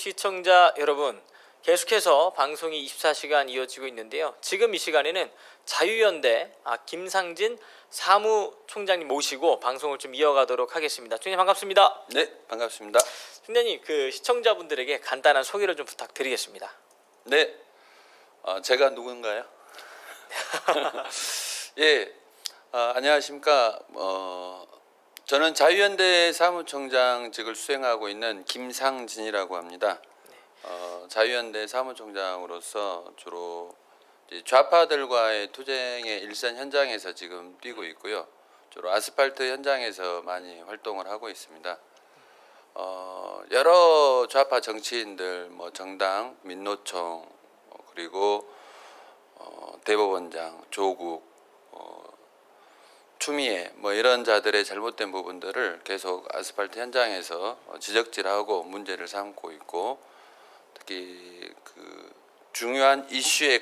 시청자 여러분, 계속해서 방송이 24시간 이어지고 있는데요. 지금 이 시간에는 자유연대 김상진 사무총장님 모시고 방송을 좀 이어가도록 하겠습니다. 총장님 반갑습니다. 네, 반갑습니다. 총장님, 그 시청자분들에게 간단한 소개를 좀 부탁드리겠습니다. 네, 제가 누군가요? 예, 안녕하십니까. 저는 자유연대 사무총장직을 수행하고 있는 김상진이라고 합니다. 자유연대 사무총장으로서 주로 이제 좌파들과의 투쟁의 일선 현장에서 지금 뛰고 있고요. 주로 아스팔트 현장에서 많이 활동을 하고 있습니다. 여러 좌파 정치인들, 뭐 정당, 민노총, 그리고 대법원장, 조국, 추미애 뭐 이런 자들의 잘못된 부분들을 계속 아스팔트 현장에서 지적질하고 문제를 삼고 있고, 특히 그 중요한 이슈의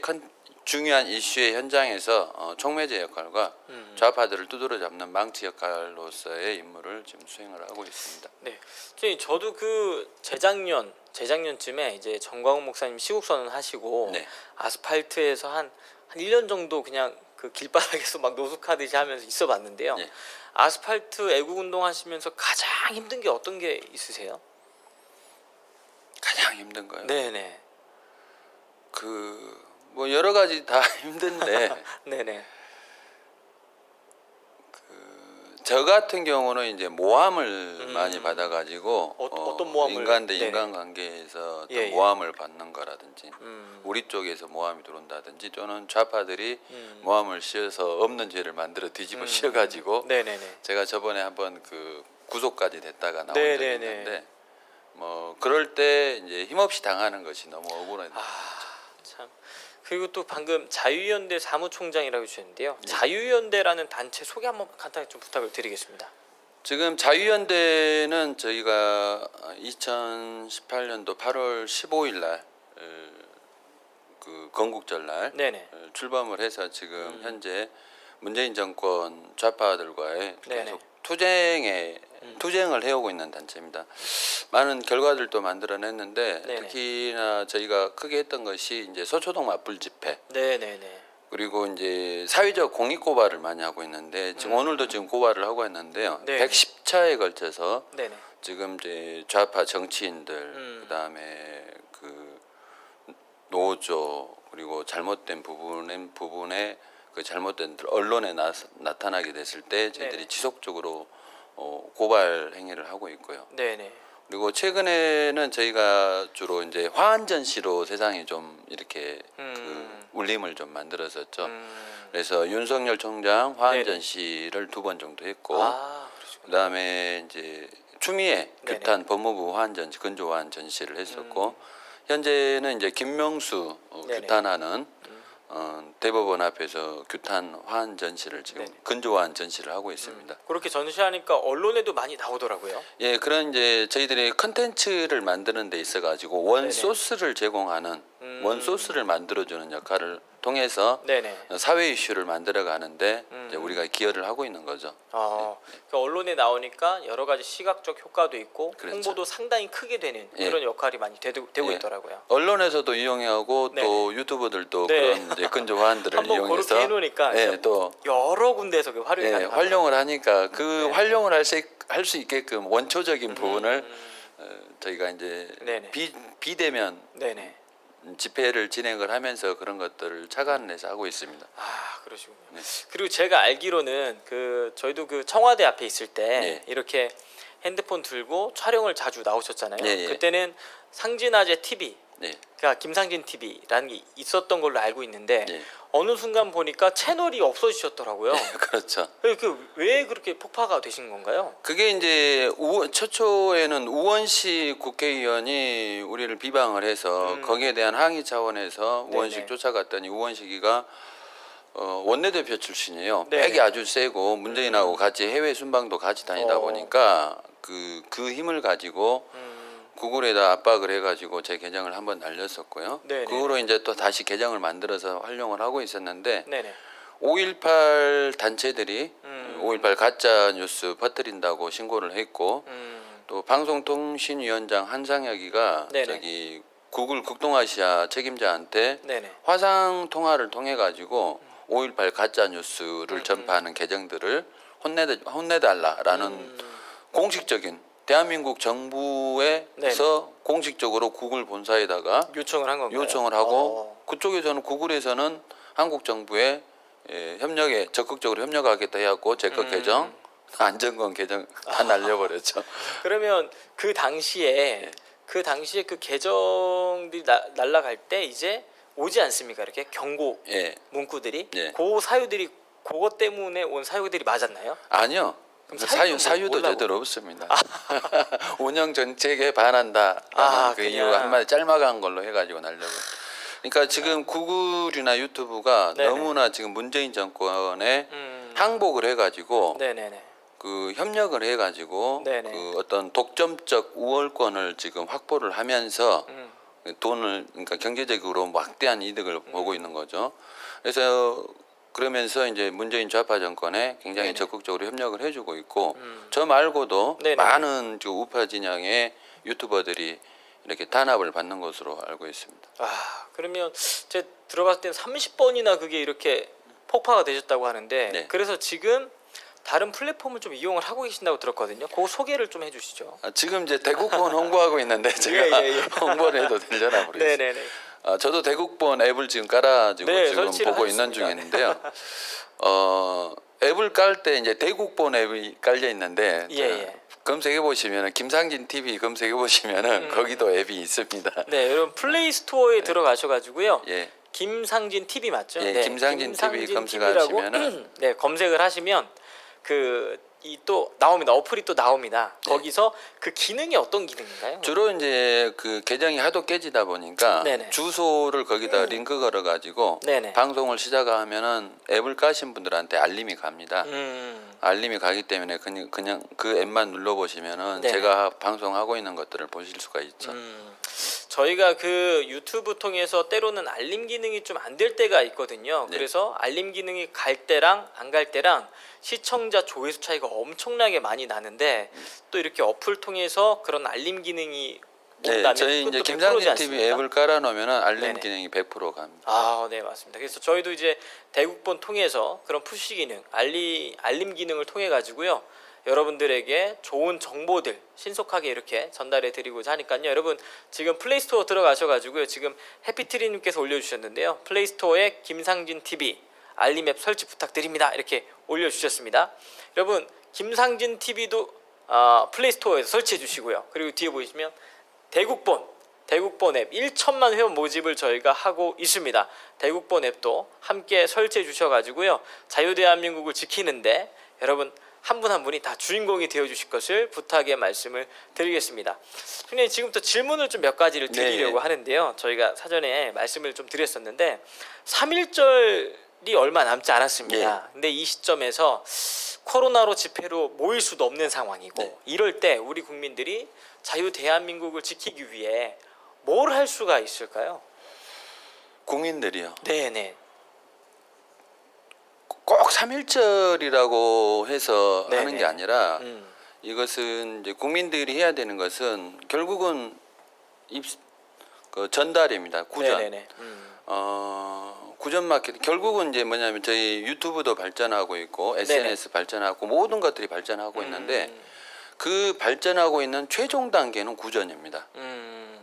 현장에서 촉매제 역할과 좌파들을 두드러 잡는 망치 역할로서의 임무를 지금 수행을 하고 있습니다. 네, 저도 그 재작년쯤에 이제 정광훈 목사님 시국 선언하시고 네. 아스팔트에서 한 1년 정도 그냥 그 길바닥에서 막 노숙하듯이 하면서 있어봤는데요. 네. 아스팔트 애국 운동 하시면서 가장 힘든 게 어떤 게 있으세요? 가장 힘든 거요. 네네. 뭐 여러 가지 다 힘든데 네네. 저 같은 경우는 이제 모함을 많이 받아가지고 어떤 모함을? 인간 대 네네. 인간 관계에서 예, 예. 모함을 받는 거라든지 우리 쪽에서 모함이 들어온다든지 또는 좌파들이 모함을 씌워서 없는 죄를 만들어 뒤집어 씌워가지고 네네네. 제가 저번에 한번 그 구속까지 됐다가 나온 적이 네네네. 있는데 뭐 그럴 때 이제 힘없이 당하는 것이 너무 억울해요. 참. 그리고 또 방금 자유연대 사무총장이라고 해주셨는데요. 네. 자유연대라는 단체 소개 한번 간단히 좀 부탁을 드리겠습니다. 지금 자유연대는 저희가 2018년도 8월 15일 날 그 건국절 날 네네. 출범을 해서 지금 현재 문재인 정권 좌파들과의 네네. 계속 투쟁을 해오고 있는 단체입니다. 많은 결과들도 만들어냈는데 네네. 특히나 저희가 크게 했던 것이 이제 소초동 맞불 집회, 네네네. 그리고 이제 사회적 공익 고발을 많이 하고 있는데 지금 오늘도 지금 고발을 하고 있는데요. 네네. 110차에 걸쳐서 네네. 지금 이제 좌파 정치인들, 그다음에 그 노조, 그리고 잘못된 부분에 그 잘못된 언론에 나타나게 됐을 때 저희들이 네네. 지속적으로 고발 행위를 하고 있고요. 네네. 그리고 최근에는 저희가 주로 이제 화한 전시로 세상에 좀 이렇게 그 울림을 좀 만들었었죠. 그래서 윤석열 총장 화한 네네. 전시를 2번 정도 했고, 그러시구나. 그다음에 이제 추미애 네네. 규탄 법무부 화한 전시, 근조 화한 전시를 했었고, 현재는 이제 김명수 네네. 규탄하는 대법원 앞에서 규탄 화한 전시를 지금 네네. 근조 화한 전시를 하고 있습니다. 그렇게 전시하니까 언론에도 많이 나오더라고요. 예, 그런 이제 저희들이 컨텐츠를 만드는 데 있어 가지고 원 네네. 소스를 제공하는 원 소스를 만들어주는 역할을 통해서 네네. 사회 이슈를 만들어 가는데 이제 우리가 기여를 하고 있는 거죠. 그 언론에 나오니까 여러 가지 시각적 효과도 있고 그렇죠. 홍보도 상당히 크게 되는 예. 그런 역할이 많이 되고 예. 있더라고요. 언론에서도 이용하고 네네. 또 유튜버들도 네. 그런 이제 근조 화한들을 한번 이용해서 그렇게 해놓으니까 예, 또 여러 군데에서 그 활용이 예, 가능하더라고요. 활용을 하니까 그 네. 활용을 할 수 있게끔 원초적인 부분을 저희가 이제 네네. 비대면 네네. 집회를 진행을 하면서 그런 것들을 착안해서 하고 있습니다. 그러시군요. 네. 그리고 제가 알기로는 그 저희도 그 청와대 앞에 있을 때 네. 이렇게 핸드폰 들고 촬영을 자주 나오셨잖아요. 네, 예. 그때는 상진아재 TV, 네. 그러니까 김상진 TV라는 게 있었던 걸로 알고 있는데 네. 어느 순간 보니까 채널이 없어지셨더라고요. 그렇죠. 왜 그렇게 폭파가 되신 건가요? 그게 이제 초초에는 우원식 국회의원이 우리를 비방을 해서 거기에 대한 항의 차원에서 우원식 네네. 쫓아갔더니 우원식이가 원내대표 출신이에요. 네네. 백이 아주 세고 문재인하고 같이 해외 순방도 같이 다니다 보니까 그 힘을 가지고 구글에다 압박을 해가지고 제 계정을 한번 날렸었고요. 네네. 그 후로 이제 또 다시 계정을 만들어서 활용을 하고 있었는데 네네. 5.18 단체들이 5.18 가짜 뉴스 퍼뜨린다고 신고를 했고 또 방송통신위원장 한상혁이가 네네. 저기 구글 극동아시아 책임자한테 네네. 화상 통화를 통해 가지고 5.18 가짜 뉴스를 전파하는 계정들을 혼내달라라는 공식적인 대한민국 정부에서 네네. 공식적으로 구글 본사에다가 요청을 한 건가요? 요청을 하고 그쪽에서는 구글에서는 한국 정부에 협력에 적극적으로 협력하겠다 해갖고 제 거 계정 안정권 계정 다 날려버렸죠. 그러면 그 당시에 그 계정들이 날라갈 때 이제 오지 않습니까? 이렇게 경고 예, 문구들이 예. 그 사유들이 그것 때문에 온 사유들이 맞았나요? 아니요. 그럼 사유도 몰라고. 제대로 없습니다. 운영 정책에 반한다라는 그 그냥. 이유가 한마디 짤막한 걸로 해가지고 날려고. 그러니까 지금 구글이나 유튜브가 네네. 너무나 지금 문재인 정권에 항복을 해가지고 네네네. 그 협력을 해가지고 네네. 그 어떤 독점적 우월권을 지금 확보를 하면서 돈을 그러니까 경제적으로 막대한 이득을 보고 있는 거죠. 그래서 그러면서 이제 문재인 좌파 정권에 굉장히 네네. 적극적으로 협력을 해주고 있고 저 말고도 네네. 많은 그 우파 진영의 유튜버들이 이렇게 탄압을 받는 것으로 알고 있습니다. 그러면 제가 들어봤을 때 30번이나 그게 이렇게 폭파가 되셨다고 하는데 네. 그래서 지금 다른 플랫폼을 좀 이용을 하고 계신다고 들었거든요. 그 소개를 좀 해주시죠. 지금 이제 대국본 홍보하고 있는데 제가 예. 홍보를 해도 되려나 모르겠어요. 네네네. 저도 대국본 앱을 지금 깔아가지고 네, 지금 설치를 보고 있는 하셨습니다. 중인데요. 앱을 깔 때 이제 대국본 앱이 깔려 있는데 예. 검색해 보시면은 김상진 TV 검색해 보시면은 거기도 앱이 있습니다. 네, 여러분 플레이 스토어에 들어가셔가지고요. 예, 김상진 TV 맞죠? 예, 네, 김상진 TV TV라고 검색하시면은 네 검색을 하시면 이 또 나옵니다. 어플이 또 나옵니다. 네. 거기서 그 기능이 어떤 기능인가요? 주로 이제 그 계정이 하도 깨지다 보니까 네네. 주소를 거기다 링크 걸어 가지고 네네. 방송을 시작하면은 앱을 까신 분들한테 알림이 갑니다. 알림이 가기 때문에 그냥 그 앱만 눌러 보시면은 네네. 제가 방송하고 있는 것들을 보실 수가 있죠. 저희가 그 유튜브 통해서 때로는 알림 기능이 좀 안 될 때가 있거든요. 네. 그래서 알림 기능이 갈 때랑 안 갈 때랑 시청자 조회수 차이가 엄청나게 많이 나는데 또 이렇게 어플 통해서 그런 알림 기능이 온다면 저희 이제 그것도 100%지 김상진 TV 않습니까? 앱을 깔아 놓으면은 알림 네네. 기능이 100% 갑니다. 네, 맞습니다. 그래서 저희도 이제 대국본 통해서 그런 푸시 기능, 알림 기능을 통해 가지고요. 여러분들에게 좋은 정보들 신속하게 이렇게 전달해 드리고자 하니까요. 여러분 지금 플레이스토어 들어가셔 가지고요. 지금 해피트리 님께서 올려 주셨는데요. 플레이스토어에 김상진 TV 알림 앱 설치 부탁드립니다. 이렇게 올려 주셨습니다. 여러분 김상진 TV도 플레이스토어에서 설치해 주시고요. 그리고 뒤에 보시면 대국본 앱 1천만 회원 모집을 저희가 하고 있습니다. 대국본 앱도 함께 설치해 주셔 가지고요. 자유대한민국을 지키는데 여러분 한 분 한 분이 다 주인공이 되어 주실 것을 부탁의 말씀을 드리겠습니다. 선생님 지금부터 질문을 좀 몇 가지를 드리려고 하는데요. 저희가 사전에 말씀을 좀 드렸었는데 3.1절이 얼마 남지 않았습니다. 근데 이 시점에서 코로나로 집회로 모일 수도 없는 상황이고 이럴 때 우리 국민들이 자유 대한민국을 지키기 위해 뭘 할 수가 있을까요? 국민들이요. 네네. 꼭 3.1절이라고 해서 네네. 하는 게 아니라 이것은 이제 국민들이 해야 되는 것은 결국은 전달입니다. 구전. 네네네. 구전 마케팅 결국은 이제 뭐냐면 저희 유튜브도 발전하고 있고 SNS 발전하고 모든 것들이 발전하고 있는데 그 발전하고 있는 최종 단계는 구전입니다.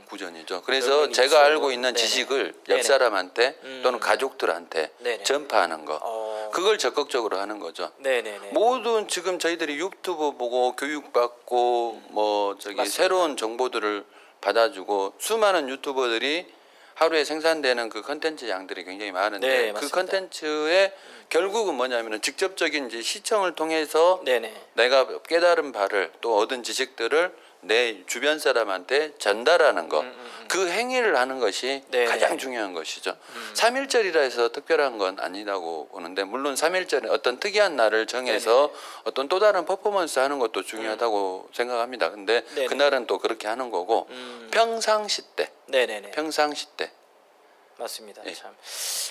구전이죠. 그래서 여러분이 제가 있어요. 알고 있는 네네. 지식을 네네. 옆 사람한테 또는 가족들한테 네네. 전파하는 거. 그걸 적극적으로 하는 거죠. 네네네. 모든 지금 저희들이 유튜브 보고 교육받고 뭐 저기 맞습니다. 새로운 정보들을 받아주고 수많은 유튜버들이 하루에 생산되는 그 컨텐츠 양들이 굉장히 많은데 네, 그 맞습니다. 컨텐츠의 결국은 뭐냐면은 직접적인 이제 시청을 통해서 네네. 내가 깨달은 바를 또 얻은 지식들을 내 주변 사람한테 전달하는 거. 그 행위를 하는 것이 네네. 가장 중요한 것이죠. 3.1절이라 해서 특별한 건 아니라고 보는데 물론 3.1절은 어떤 특이한 날을 정해서 어떤 또 다른 퍼포먼스 하는 것도 중요하다고 생각합니다. 근데 네네. 그날은 또 그렇게 하는 거고 평상시 때 네네네. 평상시 때 맞습니다. 예. 참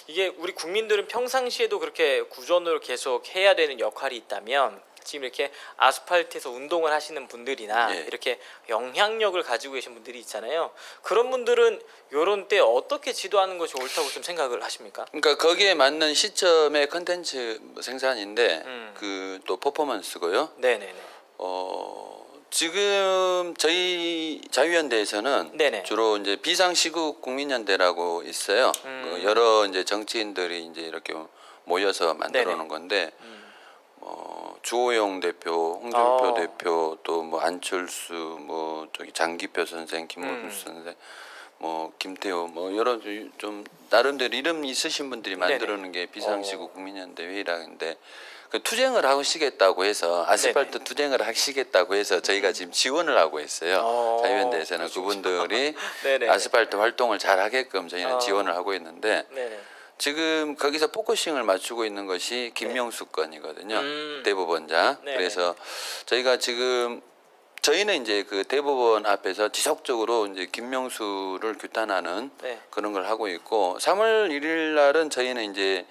이게 우리 국민들은 평상시에도 그렇게 구전으로 계속 해야 되는 역할이 있다면 지금 이렇게 아스팔트에서 운동을 하시는 분들이나 예. 이렇게 영향력을 가지고 계신 분들이 있잖아요. 그런 분들은 이런 때 어떻게 지도하는 것이 옳다고 좀 생각을 하십니까? 그러니까 거기에 맞는 시점의 컨텐츠 생산인데 음. 그 또 퍼포먼스고요. 네네네. 지금 저희 자유연대에서는 네네. 주로 이제 비상시국 국민연대라고 있어요. 그 여러 이제 정치인들이 이제 이렇게 모여서 만들어 네네. 놓은 건데 주호영 대표, 홍준표 대표, 또 뭐 안철수, 뭐 저기 장기표 선생, 김문수 선생, 뭐 김태호, 뭐 여러 좀 나름대로 이름 있으신 분들이 만들어 놓은 게 비상시국 국민연대 회의라는데 그 투쟁을 하시겠다고 해서 아스팔트 투쟁을 하시겠다고 해서 저희가 지금 지원을 하고 있어요. 자유연대에서는 그분들이 네네. 아스팔트 활동을 잘 하게끔 저희는 지원을 하고 있는데 네네. 지금 거기서 포커싱을 맞추고 있는 것이 김명수 건이거든요. 대법원장. 네네. 그래서 저희가 지금 저희는 이제 그 대법원 앞에서 지속적으로 이제 김명수를 규탄하는 네. 그런 걸 하고 있고 3월 1일 날은 저희는 이제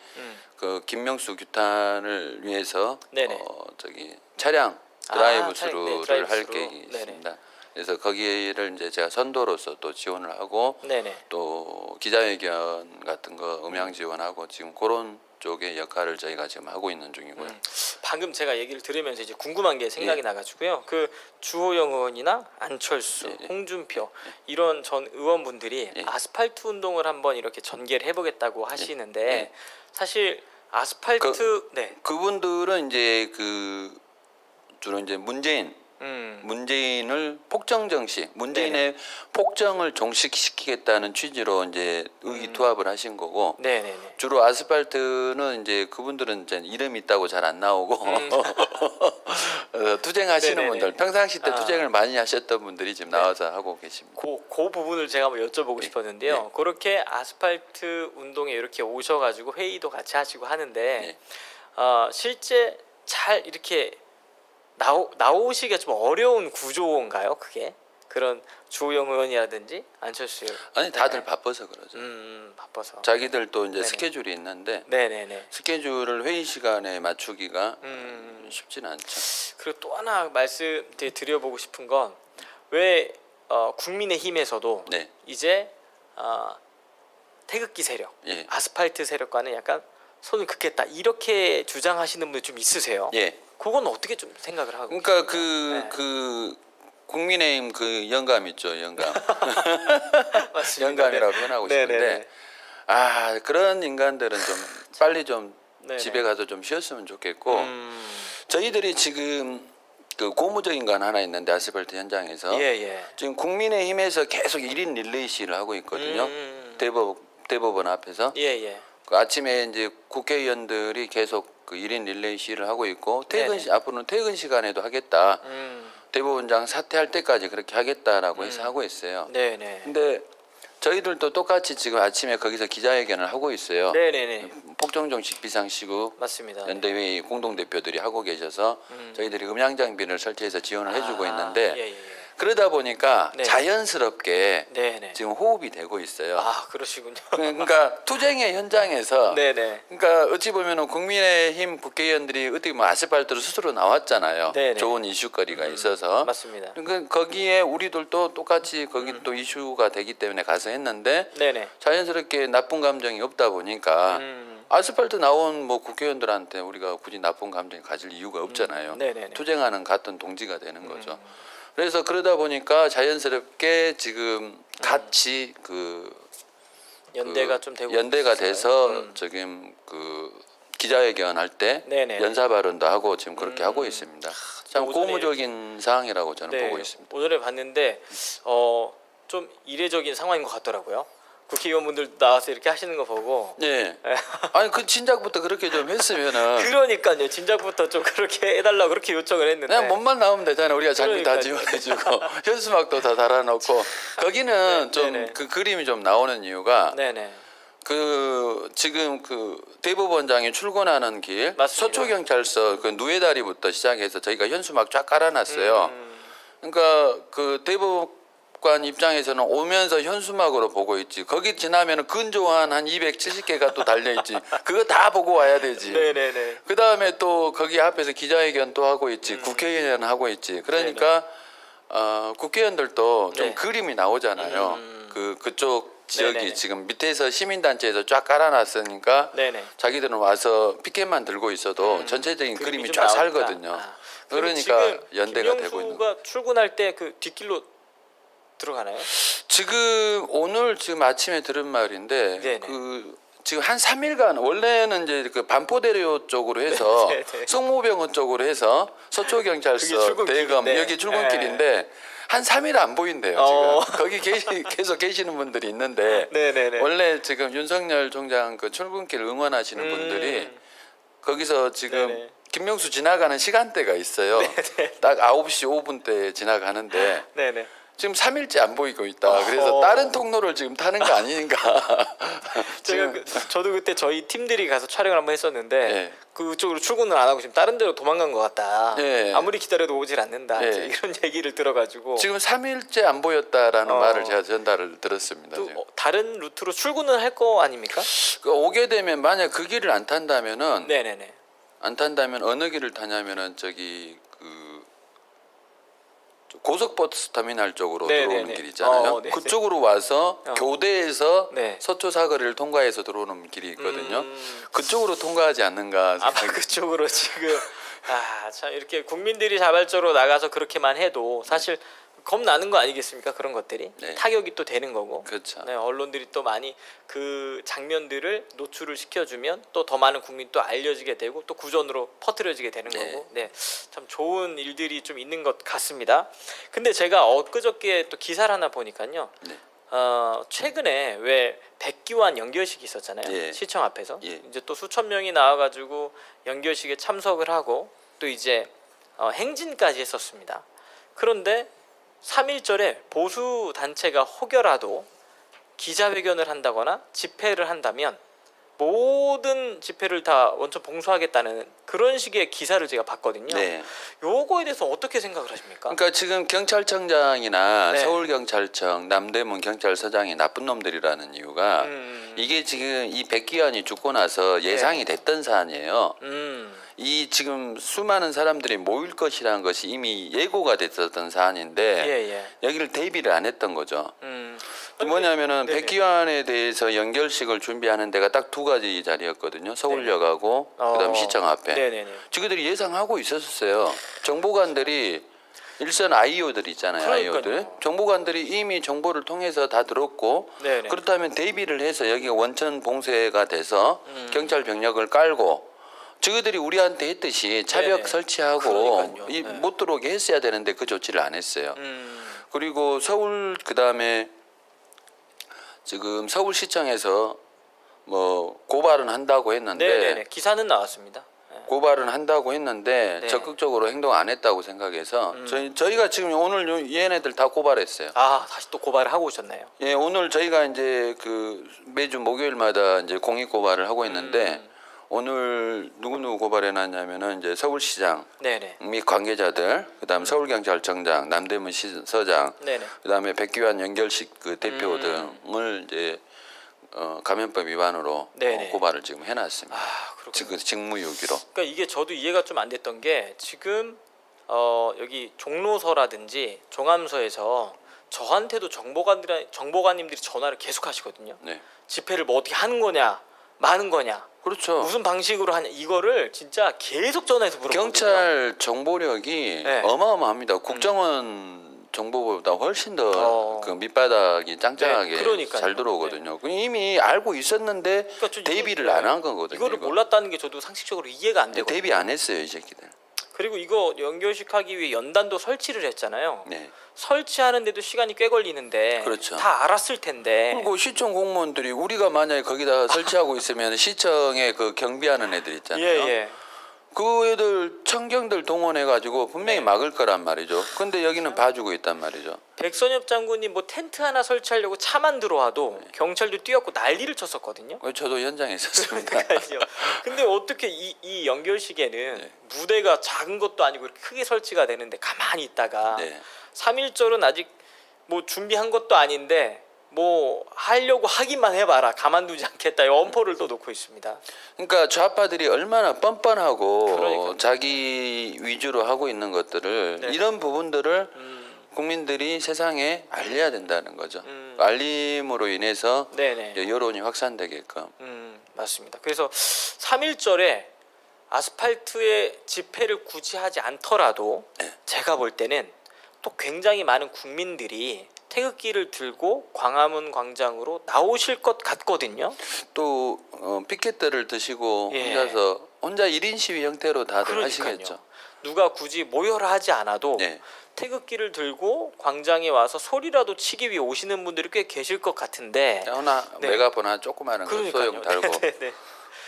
그 김명수 규탄을 위해서 네네. 저기 차량 차량, 드라이브 네, 스루를 드라이브 할 스루. 계획이 네네. 있습니다. 그래서 거기를 이제 제가 선도로서 또 지원을 하고 네네. 또 기자회견 같은 거 음향 지원하고 지금 그런 쪽의 역할을 저희가 지금 하고 있는 중이고요. 방금 제가 얘기를 들으면서 이제 궁금한 게 생각이 나가지고요. 그 주호영 의원이나 안철수, 홍준표 이런 전 의원분들이 아스팔트 운동을 한번 이렇게 전개를 해보겠다고 하시는데 사실 아스팔트 그분들은 이제 그 주로 이제 문재인을 폭정 정식, 문재인의 폭정을 종식시키겠다는 취지로 이제 의기투합을 하신 거고 네네네. 주로 아스팔트는 이제 그분들은 이제 이름이 있다고 잘 안 나오고 투쟁하시는 네네네. 분들 평상시 때 투쟁을 많이 하셨던 분들이 지금 나와서 하고 계십니다. 그 부분을 제가 한번 여쭤보고 싶었는데요. 그렇게 아스팔트 운동에 이렇게 오셔가지고 회의도 같이 하시고 하는데 실제 잘 이렇게 나오시기가 좀 어려운 구조인가요? 그게 그런 주호영 의원이라든지 안철수 의원. 아니 다들 바빠서 그러죠. 바빠서. 자기들도 이제 네네. 스케줄이 있는데 네네네. 스케줄을 회의 시간에 맞추기가 쉽지는 않죠. 그리고 또 하나 말씀드려보고 싶은 건 왜 국민의힘에서도 네. 이제 태극기 세력, 예. 아스팔트 세력과는 약간 손을 긋겠다 이렇게 주장하시는 분들 좀 있으세요? 예. 그건 어떻게 좀 생각을 하고 그러니까 계십니까? 그 국민의힘 그 영감 있죠, 영감. 맞습니다. 영감이라고 표현하고 싶은데 그런 인간들은 좀 빨리 좀 네네. 집에 가서 좀 쉬었으면 좋겠고 저희들이 지금 그 고무적인 건 하나 있는데 아스팔트 현장에서 지금 국민의힘에서 계속 1인 릴레이 시를 하고 있거든요. 대법원 앞에서. 그 아침에 이제 국회의원들이 계속 그 1인 릴레이 시를 하고 있고 앞으로는 퇴근 시간에도 하겠다. 대법원장 사퇴할 때까지 그렇게 하겠다라고 해서 하고 있어요. 네네. 근데 저희들도 똑같이 지금 아침에 거기서 기자회견을 하고 있어요. 네네네. 폭정정식 비상시국 맞습니다. 연대회의 공동대표들이 하고 계셔서 저희들이 음향 장비를 설치해서 지원을 해주고 있는데 그러다 보니까 자연스럽게 네네. 지금 호흡이 되고 있어요. 그러시군요. 그러니까 투쟁의 현장에서 네네. 그러니까 어찌 보면은 국민의힘 국회의원들이 어떻게 뭐 아스팔트로 스스로 나왔잖아요. 네네. 좋은 이슈거리가 있어서. 맞습니다. 그러니까 거기에 우리들도 똑같이 거기 또 이슈가 되기 때문에 가서 했는데 네네. 자연스럽게 나쁜 감정이 없다 보니까 아스팔트 나온 뭐 국회의원들한테 우리가 굳이 나쁜 감정이 가질 이유가 없잖아요. 네네네. 투쟁하는 같은 동지가 되는 거죠. 그래서 그러다 보니까 자연스럽게 지금 같이 연대가 좀 되고 연대가 있어요. 돼서 지금 그 기자회견 할 때 네네. 연사 발언도 하고 지금 그렇게 하고 있습니다. 참 오전에 고무적인 상황이라고 저는 보고 있습니다. 오전에 봤는데 좀 이례적인 상황인 것 같더라고요. 국회의원분들 나와서 이렇게 하시는 거 보고. 네. 아니 그 진작부터 그렇게 좀 했으면은 그러니까요. 진작부터 좀 그렇게 해달라고 그렇게 요청을 했는데. 그냥 몸만 나오면 되잖아요. 우리가 장비 다 그러니까요. 지원해주고 현수막도 다 달아놓고 거기는 좀 네네. 그 그림이 좀 나오는 이유가 네네. 그 지금 그 대법원장이 출근하는 길 맞습니다. 서초경찰서 그 누에다리부터 시작해서 저희가 현수막 쫙 깔아놨어요. 그러니까 그 관 입장에서는 오면서 현수막으로 보고 있지. 거기 지나면은 근조한 한 270개가 또 달려 있지. 그거 다 보고 와야 되지. 네네네. 그 다음에 또 거기 앞에서 기자회견 또 하고 있지. 국회의원 하고 있지. 그러니까 국회의원들도 좀 네. 그림이 나오잖아요. 그쪽 지역이 네네네. 지금 밑에서 시민단체에서 쫙 깔아놨으니까 네네. 자기들은 와서 피켓만 들고 있어도 전체적인 그림이 좀 쫙 나오니까. 살거든요. 그럼 그러니까 지금 연대가 되고 있는 거예요. 김명수가 출근할 때 그 뒷길로 들어가나요? 지금 오늘 지금 아침에 들은 말인데 네네. 그 지금 한 3일간 원래는 이제 그 반포대로 쪽으로 해서 네네. 성모병원 쪽으로 해서 그게 서초경찰서 출근길인데. 대검 여기 출근길인데 한 3일 안 보인대요. 지금 거기 계속 계시는 분들이 있는데 네네네. 원래 지금 윤석열 총장 그 출근길 응원하시는 분들이 거기서 지금 네네. 김명수 지나가는 시간대가 있어요. 딱 9시 5분 때 지나가는데 네네. 지금 3일째 안 보이고 있다. 그래서 다른 통로를 지금 타는 거 아닌가. 제가 저도 그때 저희 팀들이 가서 촬영을 한번 했었는데 네. 그쪽으로 출근을 안 하고 지금 다른 데로 도망간 것 같다. 네. 아무리 기다려도 오질 않는다. 네. 이제 이런 얘기를 들어가지고 지금 3일째 안 보였다라는 말을 제가 전달을 들었습니다. 또 지금. 다른 루트로 출근을 할 거 아닙니까? 그 오게 되면 만약 그 길을 안 탄다면은 네네네. 안 탄다면 어느 길을 타냐면은 저기 그 고속버스 터미널 쪽으로 네네네. 들어오는 길 있잖아요. 네네. 그쪽으로 와서 교대에서 네. 서초 사거리를 통과해서 들어오는 길이 있거든요. 그쪽으로 통과하지 않는가 아마 생각이 그쪽으로 지금 참 이렇게 국민들이 자발적으로 나가서 그렇게만 해도 사실 겁나는 거 아니겠습니까? 그런 것들이 네. 타격이 또 되는 거고. 그렇죠. 네, 언론들이 또 많이 그 장면들을 노출을 시켜주면 또 더 많은 국민 또 알려지게 되고 또 구전으로 퍼뜨려지게 되는 네. 거고. 네, 참 좋은 일들이 좀 있는 것 같습니다. 근데 제가 엊그저께 또 기사를 하나 보니까요. 네. 최근에 왜 백기환 연결식이 있었잖아요. 예. 시청 앞에서 예. 이제 또 수천 명이 나와가지고 연결식에 참석을 하고 또 이제 행진까지 했었습니다. 그런데 3.1절에 보수 단체가 혹여라도 기자회견을 한다거나 집회를 한다면 모든 집회를 다 원천 봉쇄하겠다는 그런 식의 기사를 제가 봤거든요. 네. 요거에 대해서 어떻게 생각을 하십니까? 그러니까 지금 경찰청장이나 네. 서울경찰청, 남대문 경찰서장이 나쁜 놈들이라는 이유가 이게 지금 이 백기환이 죽고 나서 예상이 됐던 사안이에요. 이 지금 수많은 사람들이 모일 것이라는 것이 이미 예고가 됐었던 사안인데 예. 여기를 대비를 안 했던 거죠. 아니, 뭐냐면은 네네. 백기환에 대해서 연결식을 준비하는 데가 딱 두 가지 자리였거든요. 서울역하고 그다음 시청 앞에. 네네네. 저희들이 예상하고 있었어요. 정보관들이 일선 아이오들 있잖아요. 그러니까요. 아이오들. 정보관들이 이미 정보를 통해서 다 들었고 네네. 그렇다면 대비를 해서 여기가 원천 봉쇄가 돼서 경찰 병력을 깔고 저희들이 우리한테 했듯이 차벽 네네. 설치하고 그러니까요. 네. 못 들어오게 했어야 되는데 그 조치를 안 했어요. 그리고 서울 그다음에 지금 서울시청에서 뭐 고발은 한다고 했는데 네네네. 기사는 나왔습니다. 네. 고발은 한다고 했는데 네. 적극적으로 행동 안 했다고 생각해서 저희가 지금 오늘 얘네들 다 고발했어요. 다시 또 고발을 하고 오셨나요? 예, 오늘 저희가 이제 그 매주 목요일마다 이제 공익 고발을 하고 있는데 오늘 누구 고발해놨냐면은 이제 서울시장 네네. 및 관계자들, 그다음 서울경찰청장, 남대문 시서장, 네네. 그다음에 백기환 연결식 그 대표 등을 이제 감염법 위반으로 네네. 고발을 지금 해놨습니다. 그렇군요. 지금 직무유기로. 그러니까 이게 저도 이해가 좀 안 됐던 게 지금 여기 종로서라든지 종암서에서 저한테도 정보관님들이 전화를 계속 하시거든요. 네, 집회를 뭐 어떻게 하는 거냐, 마는 거냐, 그렇죠. 무슨 방식으로 하냐 이거를 진짜 계속 전화해서 물어보거든요. 경찰 정보력이 네. 어마어마합니다. 국정원 정보보다 훨씬 더 그 밑바닥이 짱짱하게 네, 그러니까요. 잘 들어오거든요. 이미 알고 있었는데 그러니까 좀 대비를 안 한 거거든요. 이거를 이거. 몰랐다는 게 저도 상식적으로 이해가 안 네, 되거든요. 대비 안 했어요, 이 새끼들. 그리고 이거 연결식 하기 위해 연단도 설치를 했잖아요. 네. 설치하는데도 시간이 꽤 걸리는데 그렇죠. 다 알았을 텐데. 그리고 시청 공무원들이 우리가 만약에 거기다 설치하고 있으면 시청에 그 경비하는 애들 있잖아요. 예. 그 애들 청경들 동원해 가지고 분명히 네. 막을 거란 말이죠. 근데 여기는 봐주고 있단 말이죠. 백선엽 장군이 뭐 텐트 하나 설치하려고 차만 들어와도 네. 경찰도 뛰었고 난리를 쳤었거든요. 저도 현장에 있었습니다. 그러니까요. 근데 어떻게 이 연결식에는 네. 무대가 작은 것도 아니고 이렇게 크게 설치가 되는데 가만히 있다가 네. 3.1절은 아직 뭐 준비한 것도 아닌데 뭐 하려고 하기만 해봐라 가만두지 않겠다 이 엄포를 또 놓고 있습니다. 그러니까 좌파들이 얼마나 뻔뻔하고 그러니까요. 자기 위주로 하고 있는 것들을 네. 이런 부분들을 국민들이 세상에 알려야 된다는 거죠. 알림으로 인해서 네네. 이제 여론이 확산되게끔. 맞습니다. 그래서 3.1절에 아스팔트에 집회를 굳이 하지 않더라도 네. 제가 볼 때는 또 굉장히 많은 국민들이 태극기를 들고 광화문 광장으로 나오실 것 같거든요. 또 피켓들을 드시고 예. 혼자 1인 시위 형태로 다들 그러니까요. 하시겠죠. 누가 굳이 모여라 하지 않아도 네. 태극기를 들고 광장에 와서 소리라도 치기 위해 오시는 분들이 꽤 계실 것 같은데 하나 네. 메가폰 하나 조그마한 거 그러니까요. 소형 달고 네네네.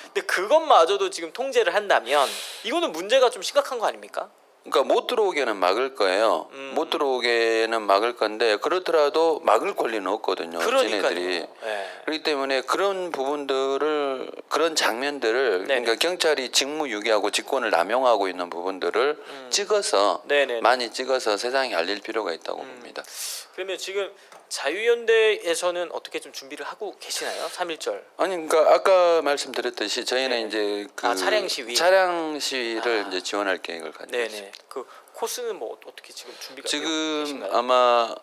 근데 그것마저도 지금 통제를 한다면 이거는 문제가 좀 심각한 거 아닙니까? 그러니까 못 들어오게는 막을 거예요. 못 들어오게는 막을 건데 그렇더라도 막을 권리는 없거든요. 그러니까요. 쟤네들이. 네. 그렇기 때문에 그런 부분들을 그런 장면들을 네네. 그러니까 경찰이 직무유기하고 직권을 남용하고 있는 부분들을 찍어서 네네네. 많이 찍어서 세상에 알릴 필요가 있다고 봅니다. 그러면 지금 자유연대에서는 어떻게 좀 준비를 하고 계시나요? 3.1절. 아니 그러니까 아까 말씀드렸듯이 저희는 네네. 이제 차량 시위를 이제 지원할 계획을 가지고 있습니다. 네네. 그 코스는 뭐 어떻게 지금 준비가 되고 지금 계신가요? 아마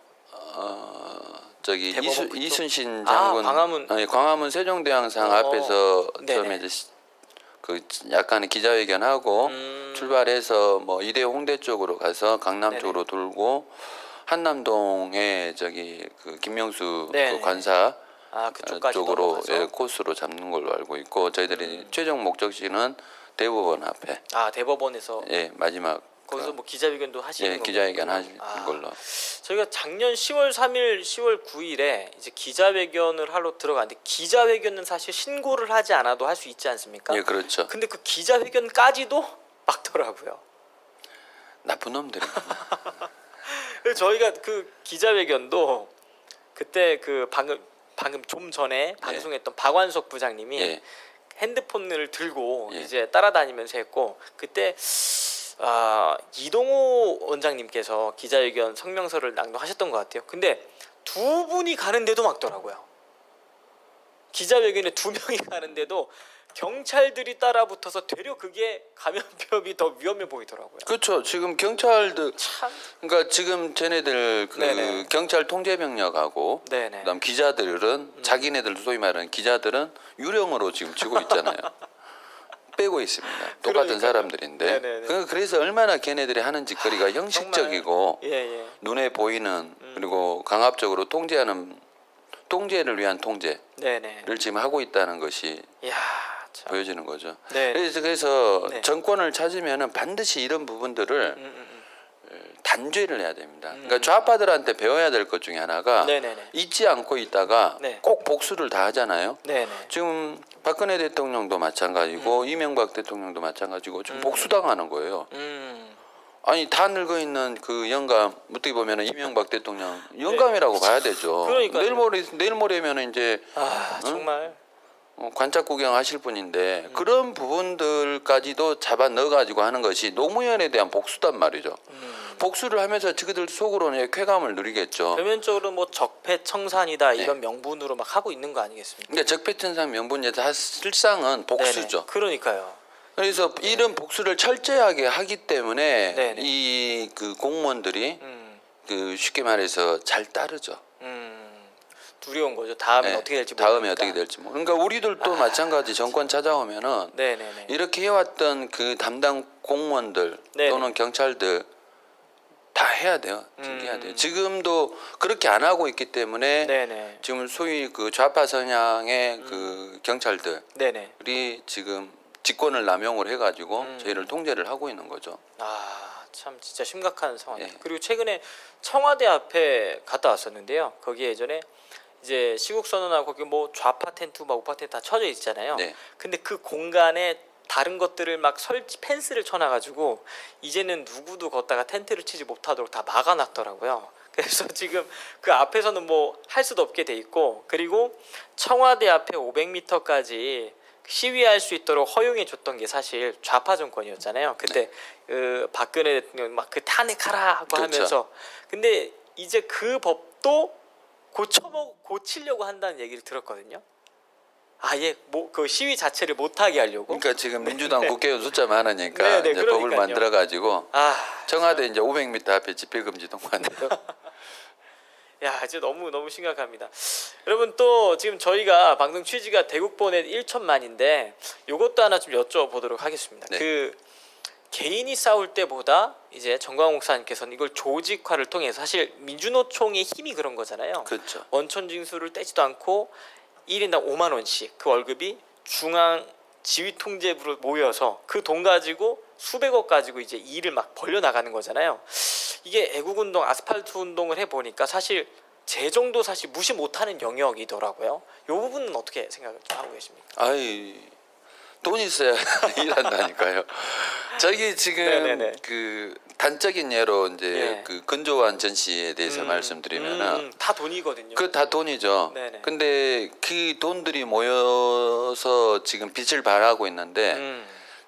저기 대법원 그쪽? 이순신 아, 장군 광화문. 광화문 세종대왕상 어, 앞에서 네네. 처음에 이제 그 약간의 기자회견하고 출발해서 뭐 이대 홍대 쪽으로 가서 강남 네네. 쪽으로 돌고 한남동에 저기 그 김명수 네네. 그 관사 그쪽까지 쪽으로 넘어가서? 예, 코스로 잡는 걸로 알고 있고 저희들이 최종 목적지는 대법원 앞에 대법원에서 예 마지막 거기서 뭐 기자회견도 하시는 예 건가요? 기자회견 하시는 걸로. 저희가 작년 10월 3일, 10월 9일에 이제 기자회견을 하러 들어갔는데 기자회견은 사실 신고를 하지 않아도 할 수 있지 않습니까? 예 그렇죠. 근데 그 기자회견까지도 막더라고요. 나쁜 놈들입니다. 그래서 저희가 그 기자회견도 그때 그 방금 좀 전에 방송했던 박완석 부장님이 예. 핸드폰을 들고 예. 이제 따라다니면서 했고 그때 이동호 원장님께서 기자회견 성명서를 낭독하셨던 것 같아요. 근데 두 분이 가는데도 막더라고요. 기자회견에 두 명이 가는데도 경찰들이 따라붙어서 되려 그게 감염병이 더 위험해 보이더라고요. 그렇죠. 지금 경찰들 참. 그러니까 지금 쟤네들 그 네네. 경찰 통제병력하고 네네. 그다음 기자들은 자기네들 소위 말하는 기자들은 유령으로 지금 지고 있잖아요. 빼고 있습니다. 똑같은 그러니까요. 사람들인데 네네네. 그래서 얼마나 걔네들이 하는 짓거리가 형식적이고 예. 눈에 보이는 그리고 강압적으로 통제를 위한 통제를 네네. 지금 하고 있다는 것이 이야, 참. 보여지는 거죠. 네. 그래서 네. 정권을 찾으면은 반드시 이런 부분들을 단죄를 해야 됩니다. 그러니까 좌파들한테 배워야 될 것 중에 하나가 네네네. 잊지 않고 있다가 네. 꼭 복수를 다 하잖아요. 네네. 지금 박근혜 대통령도 마찬가지고 이명박 대통령도 마찬가지고 지금 복수당하는 거예요. 아니 다 늙어 있는 그 영감 어떻게 보면은 이명박 대통령 영감이라고 봐야 되죠. 그러니까요. 내일 모레면은 이제 정말. 관짝 구경하실 분인데 그런 부분들까지도 잡아 넣어가지고 하는 것이 노무현에 대한 복수단 말이죠. 복수를 하면서 저희들 속으로는 쾌감을 누리겠죠. 표면적으로 뭐 적폐청산이다 이런 명분으로 막 하고 있는 거 아니겠습니까? 그러니까 적폐청산 명분이 실상은 복수죠. 네네. 그러니까요. 그래서 이런 복수를 철저하게 하기 때문에 네네. 이 그 공무원들이 그 쉽게 말해서 잘 따르죠. 두려운 거죠. 다음에 네, 어떻게 될지 다음에 모르니까. 어떻게 될지 그러니까 우리들도 마찬가지 정권 찾아오면은 네네네. 이렇게 해왔던 그 담당 공무원들 네네. 또는 경찰들 다 해야 돼요. 해야 돼요. 지금도 그렇게 안 하고 있기 때문에 네네. 지금 소위 그 좌파 성향의 그 경찰들이 네네. 지금 직권을 남용을 해가지고 저희를 통제를 하고 있는 거죠. 참 진짜 심각한 상황이에요. 네. 그리고 최근에 청와대 앞에 갔다 왔었는데요. 거기에 예전에 이제 시국 선언하고 거기 뭐 좌파 텐트, 막 우파 텐트 다 쳐져 있잖아요. 네. 근데 그 공간에 다른 것들을 막 펜스를 쳐놔가지고 이제는 누구도 걷다가 텐트를 치지 못하도록 다 막아놨더라고요. 그래서 지금 그 앞에서는 뭐 할 수도 없게 돼 있고 그리고 청와대 앞에 500m까지 시위할 수 있도록 허용해 줬던 게 사실 좌파 정권이었잖아요. 그때 박근혜 대통령 막 그 탄핵하라 하고 그렇죠. 하면서 근데 이제 그 법 또 고치려고 한다는 얘기를 들었거든요. 아예 그 시위 자체를 못하게 하려고. 그러니까 지금 민주당 국회의원 숫자 많으니까 네네, 이제 법을 그러니까요. 만들어 가지고 아, 청와대 이제 500m 앞에 집회금지동 만들어. 야, 이제 너무 심각합니다. 여러분 또 지금 저희가 방송 취지가 대국보넷 1천만인데 요것도 하나 좀 여쭤보도록 하겠습니다. 네. 그 개인이 싸울 때보다 이제 정광욱 목사님께서는 이걸 조직화를 통해서 사실 민주노총의 힘이 그런 거잖아요. 그렇죠. 원천 징수를 떼지도 않고 1인당 5만 원씩 그 월급이 중앙 지휘통제부로 모여서 그 돈 가지고 수백억 가지고 이제 일을 막 벌려 나가는 거잖아요. 이게 애국운동, 아스팔트 운동을 해 보니까 사실 재정도 사실 무시 못하는 영역이더라고요. 이 부분은 어떻게 생각을 하고 계십니까? 아이 돈 있어야 일한다니까요. 저기 지금 네네네. 그 단적인 예로 이제 예. 그 근조한 전시에 대해서 말씀드리면은 다 돈이거든요. 그 다 돈이죠. 네네. 근데 그 돈들이 모여서 지금 빛을 발하고 있는데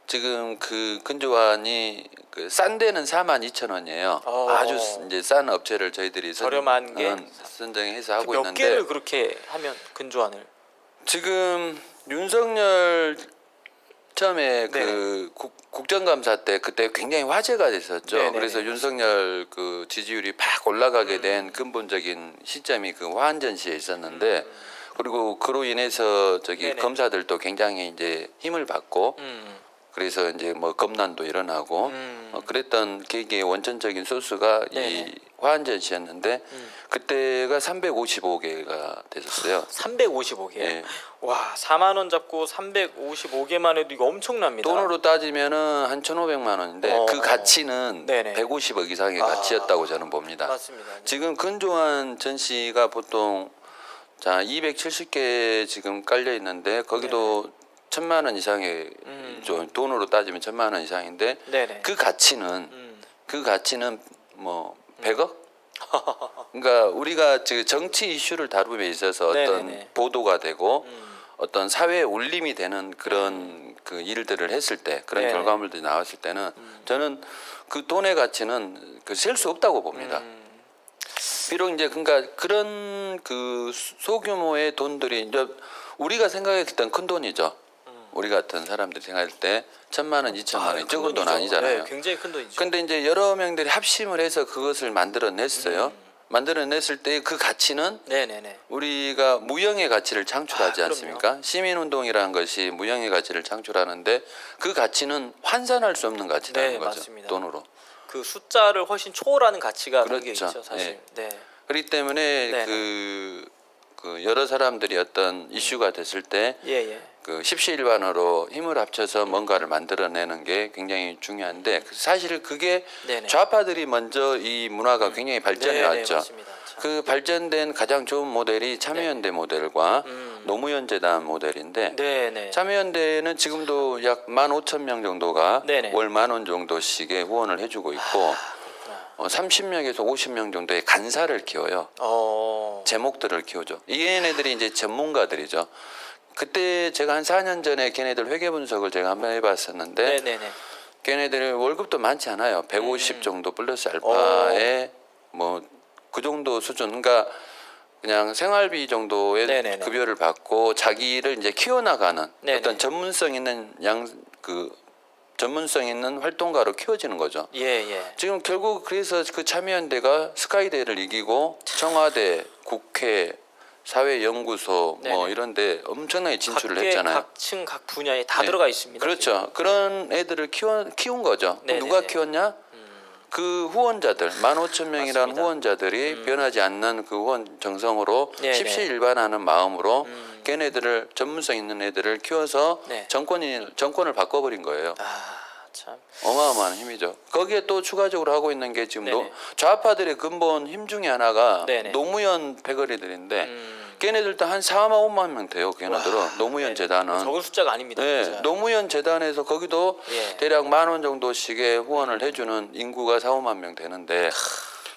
지금 그 근조안이 그 싼 데는 42,000원이에요. 아주 이제 싼 업체를 저희들이 저렴한 게 선정해서 하고 몇 있는데 개를 그렇게 하면 근조안을 지금 윤석열 처음에 네. 그 국정감사 때 그때 굉장히 화제가 됐었죠. 네네네. 그래서 윤석열 그 지지율이 팍 올라가게 된 근본적인 시점이 그 화한전시에 있었는데 그리고 그로 인해서 저기 네네. 검사들도 굉장히 이제 힘을 받고 그래서 이제 뭐 검난도 일어나고 그랬던 계기의 원천적인 소스가 네네. 이 화한전시였는데 그때가 355개가 됐었어요. 355개요. 예. 와, 4만 원 잡고 355개만 해도 이거 엄청납니다. 돈으로 따지면은 한 1,500만 원인데 그 가치는 네네. 150억 이상의 가치였다고 저는 봅니다. 맞습니다. 네. 지금 근조한 전시가 보통 자 270개 지금 깔려 있는데 거기도 1,000만 원 이상의 좀 돈으로 따지면 1,000만 원 이상인데 네네. 그 가치는 뭐 100억? 그러니까 우리가 지금 정치 이슈를 다룸에 있어서 어떤 네네네. 보도가 되고 어떤 사회에 울림이 되는 그런 그 일들을 했을 때 그런 네네. 결과물들이 나왔을 때는 저는 그 돈의 가치는 그 셀 수 없다고 봅니다. 비록 이제 그러니까 그런 그 소규모의 돈들이 이제 우리가 생각했을 땐 큰 돈이죠. 우리 같은 사람들이 생각할 때 1,000만 원, 2,000만 원이 적은 돈 아니잖아요. 네, 굉장히 큰 돈이죠. 근데 이제 여러 명들이 합심을 해서 그것을 만들어냈어요. 만들어냈을 때 그 가치는 네네네. 우리가 무형의 가치를 창출하지 그럼요. 않습니까? 시민운동이라는 것이 무형의 가치를 창출하는데 그 가치는 환산할 수 없는 가치라는 네, 거죠. 맞습니다. 돈으로. 그 숫자를 훨씬 초월하는 가치가 담겨 그렇죠. 있죠, 사실. 네. 그렇기 때문에 네네. 그 여러 사람들이 어떤 이슈가 됐을 때 예. 그 십시일반으로 힘을 합쳐서 뭔가를 만들어내는 게 굉장히 중요한데 사실 그게 네네. 좌파들이 먼저 이 문화가 굉장히 발전해 네네, 왔죠. 맞습니다. 참. 그 발전된 가장 좋은 모델이 참여연대 모델과 노무현재단 모델인데 네네. 참여연대는 지금도 약 15,000명 정도가 네네. 월 10,000원 정도씩의 후원을 해주고 있고 30명에서 50명 정도의 간사를 키워요. 제목들을 키우죠. 이 얘네들이 이제 전문가들이죠. 그때 제가 한 4년 전에 걔네들 회계 분석을 제가 한번 해봤었는데 네네네. 걔네들 월급도 많지 않아요. 150 정도 플러스 알파에 뭐 그 정도 수준. 그러니까 그냥 생활비 정도의 네네네. 급여를 받고 자기를 이제 키워나가는 네네. 어떤 전문성 있는 전문성 있는 활동가로 키워지는 거죠. 예. 지금 결국 그래서 그 참여연대가 스카이대를 이기고 청와대, 국회, 사회연구소 뭐 네네. 이런데 엄청나게 진출을 각계, 했잖아요. 각층 각 분야에 다 네. 들어가 있습니다. 그렇죠. 그런 애들을 키운 거죠. 네네네. 누가 키웠냐? 그 후원자들 15,000명이라는 맞습니다. 후원자들이 변하지 않는 그 후원 정성으로 네네. 십시일반하는 마음으로 걔네들을 전문성 있는 애들을 키워서 네. 정권을 바꿔버린 거예요. 참. 어마어마한 힘이죠. 거기에 또 추가적으로 하고 있는 게 지금 네네. 좌파들의 근본 힘 중에 하나가 네네. 노무현 패거리들인데 걔네들도 한 4만 5만 명 돼요. 걔네들은 노무현 재단은. 적은 숫자가 아닙니다. 네, 진짜. 노무현 재단에서 거기도 예. 대략 10,000원 정도씩의 후원을 해주는 인구가 4, 5만 명 되는데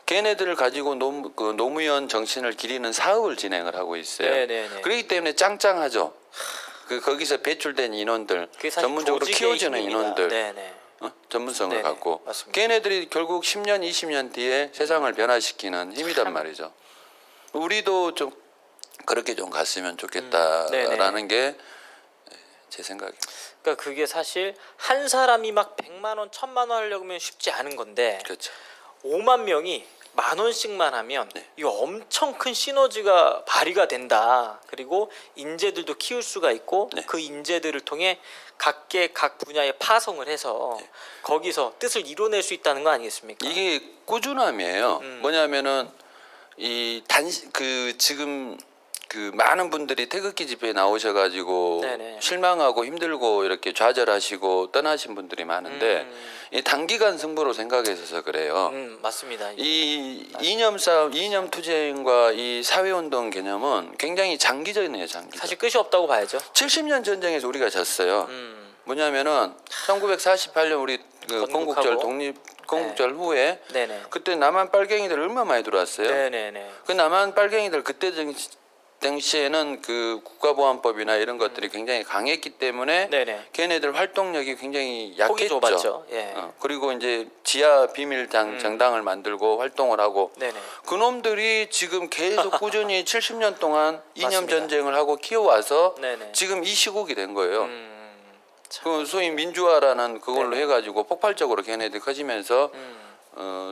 걔네들을 가지고 노무현 정신을 기리는 사업을 진행을 하고 있어요. 네네네. 그렇기 때문에 짱짱하죠. 거기서 배출된 인원들, 그게 사실 전문적으로 조직의 키워지는 힘입니다. 인원들, 네네. 전문성을 네네, 갖고 맞습니다. 걔네들이 결국 10년, 20년 뒤에 세상을 변화시키는 힘이단 말이죠. 우리도 좀 그렇게 좀 갔으면 네네. 좋겠다라는 게 제 생각입니다. 그러니까 그게 사실 한 사람이 막 100만 원, 1000만 원 하려고 하면 쉽지 않은 건데 그렇죠. 5만 명이 10,000원씩만 하면 네. 이거 엄청 큰 시너지가 발휘가 된다. 그리고 인재들도 키울 수가 있고 네. 그 인재들을 통해 각 분야에 파송을 해서 네. 거기서 뜻을 이뤄낼 수 있다는 거 아니겠습니까? 이게 꾸준함이에요. 뭐냐면은 지금 그 많은 분들이 태극기 집회에 나오셔가지고 네네. 실망하고 힘들고 이렇게 좌절하시고 떠나신 분들이 많은데 이 단기간 승부로 생각해서 그래요. 맞습니다. 이 이념 싸움, 이념 투쟁과 이 사회운동 개념은 굉장히 장기전이에요, 장기전. 사실 끝이 없다고 봐야죠. 70년 전쟁에서 우리가 졌어요. 음, 뭐냐면은 1948년 우리 그 건국하고. 건국절 독립 건국절 후에 네네. 그때 남한 빨갱이들 얼마 많이 들어왔어요. 네네네. 그 남한 빨갱이들 그때 당시에는 그 국가보안법이나 이런 것들이 굉장히 강했기 때문에 네네. 걔네들 활동력이 굉장히 폭이 약했죠. 좁았죠. 예. 그리고 이제 지하 비밀당 정당을 만들고 활동을 하고 네네. 그놈들이 지금 계속 꾸준히 70년 동안 이념 맞습니다. 전쟁을 하고 키워와서 네네. 지금 이 시국이 된 거예요. 참. 그 소위 민주화라는 그걸로 네네. 해가지고 폭발적으로 걔네들이 커지면서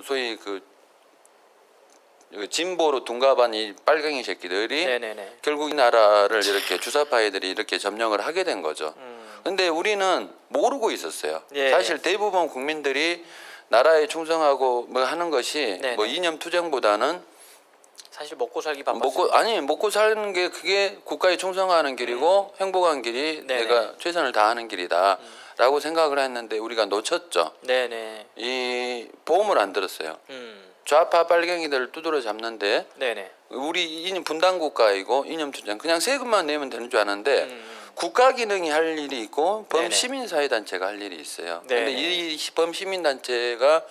소위 그 진보로 둔갑한 이 빨갱이 새끼들이 네네네. 결국 이 나라를 이렇게 주사파이들이 이렇게 점령을 하게 된 거죠. 근데 우리는 모르고 있었어요. 예. 사실 대부분 국민들이 나라에 충성하고 뭐 하는 것이 네네. 뭐 이념 투쟁보다는 사실 먹고 살기 바빴어요. 먹고 사는 게 그게 국가에 충성하는 길이고 행복한 길이 네네. 내가 최선을 다하는 길이다라고 생각을 했는데 우리가 놓쳤죠. 네네. 이 보험을 안 들었어요. 음. 좌파 빨갱이들을 두드려 잡는데 네네. 우리 이념 분단 국가이고 이념 투쟁 그냥 세금만 내면 되는 줄 아는데 국가 기능이 할 일이 있고 네네. 범시민 사회 단체가 할 일이 있어요. 네네. 근데 이 범시민 단체가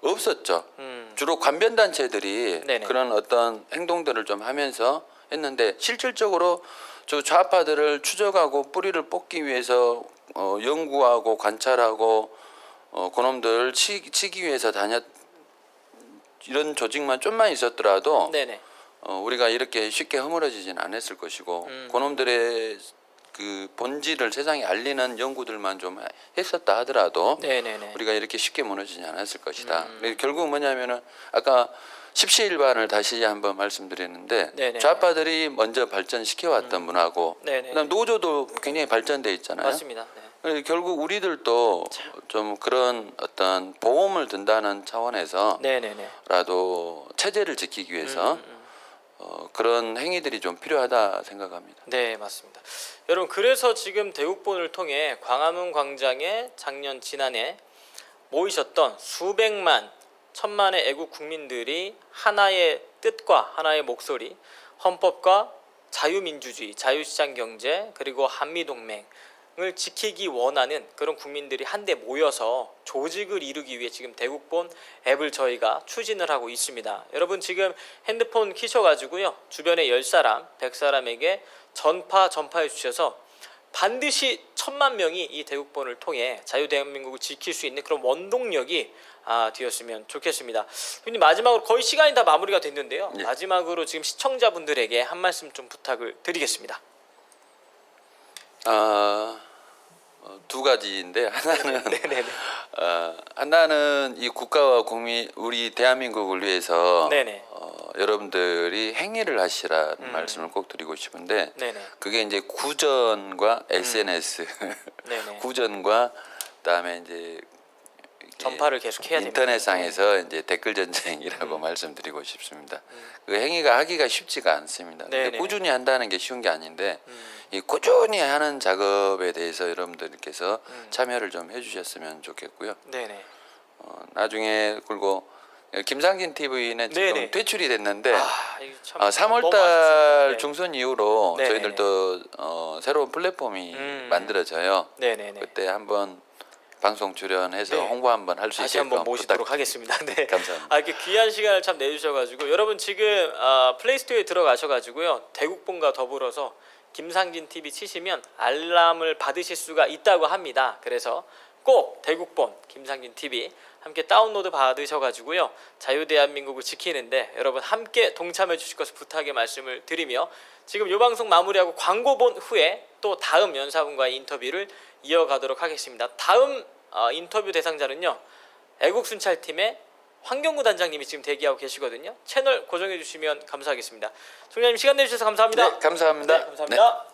없었죠. 주로 관변 단체들이 네네. 그런 어떤 행동들을 좀 하면서 했는데 실질적으로 저 좌파들을 추적하고 뿌리를 뽑기 위해서 연구하고 관찰하고 그놈들 치기 위해서 이런 조직만 좀만 있었더라도 네네. 우리가 이렇게 쉽게 허물어지진 않았을 것이고 그놈들의 그 본질을 세상에 알리는 연구들만 좀 했었다 하더라도 네네네. 우리가 이렇게 쉽게 무너지지 않았을 것이다. 결국 뭐냐면은 아까 십시일반을 다시 한번 말씀드렸는데 네네. 좌파들이 먼저 발전시켜 왔던 문화고 네네. 그다음 노조도 굉장히 발전돼 있잖아요. 맞습니다. 네. 결국 우리들도 좀 그런 어떤 보험을 든다는 차원에서 네네네. 라도 체제를 지키기 위해서 그런 행위들이 좀 필요하다 생각합니다. 네, 맞습니다. 여러분, 그래서 지금 대국본을 통해 광화문 광장에 지난해 모이셨던 수백만, 천만의 애국 국민들이 하나의 뜻과 하나의 목소리, 헌법과 자유민주주의, 자유시장 경제, 그리고 한미동맹을 지키기 원하는 그런 국민들이 한데 모여서 조직을 이루기 위해 지금 대국본 앱을 저희가 추진을 하고 있습니다. 여러분 지금 핸드폰 키셔가지고요, 주변에 10사람, 100사람에게 전파해 주셔서 반드시 1000만 명이 이 대국본을 통해 자유대한민국을 지킬 수 있는 그런 원동력이 되었으면 좋겠습니다. 형님, 마지막으로 거의 시간이 다 마무리가 됐는데요. 네. 마지막으로 지금 시청자분들에게 한 말씀 좀 부탁을 드리겠습니다. 두 가지인데 하나는 네네네. 하나는 이 국가와 국민 우리 대한민국을 위해서 네네. 여러분들이 행위를 하시라는 말씀을 꼭 드리고 싶은데 네네. 그게 이제 구전과 SNS 네네. 구전과 그다음에 이제 전파를 계속 해야 됩니다. 인터넷상에서 이제 댓글 전쟁이라고 말씀드리고 싶습니다. 그 행위가 하기가 쉽지가 않습니다. 근데 네네. 꾸준히 한다는 게 쉬운 게 아닌데 이 꾸준히 하는 작업에 대해서 여러분들께서 참여를 좀 해주셨으면 좋겠고요. 네네. 나중에 그리고 김상진 TV는 지금 네네. 퇴출이 됐는데 이거 참 3월달 너무 아쉽습니다. 중순 이후로 네네네. 저희들도 새로운 플랫폼이 만들어져요. 네네네. 그때 한번 방송 출연해서 네. 홍보 한번 할 수 다시 있게끔 한번 모시도록 하겠습니다. 네. 감사합니다. 이렇게 귀한 시간을 참 내주셔가지고 여러분 지금 플레이스토어에 들어가셔가지고요, 대국본과 더불어서 김상진 TV 치시면 알람을 받으실 수가 있다고 합니다. 그래서 꼭 대국본 김상진 TV 함께 다운로드 받으셔가지고요 자유 대한민국을 지키는데 여러분 함께 동참해 주실 것을 부탁의 말씀을 드리며 지금 이 방송 마무리하고 광고 본 후에 또 다음 연사분과의 인터뷰를 이어가도록 하겠습니다. 다음 인터뷰 대상자는요 애국순찰팀의 황경구 단장님이 지금 대기하고 계시거든요. 채널 고정해 주시면 감사하겠습니다. 총장님 시간 내주셔서 감사합니다. 네, 감사합니다. 네, 감사합니다.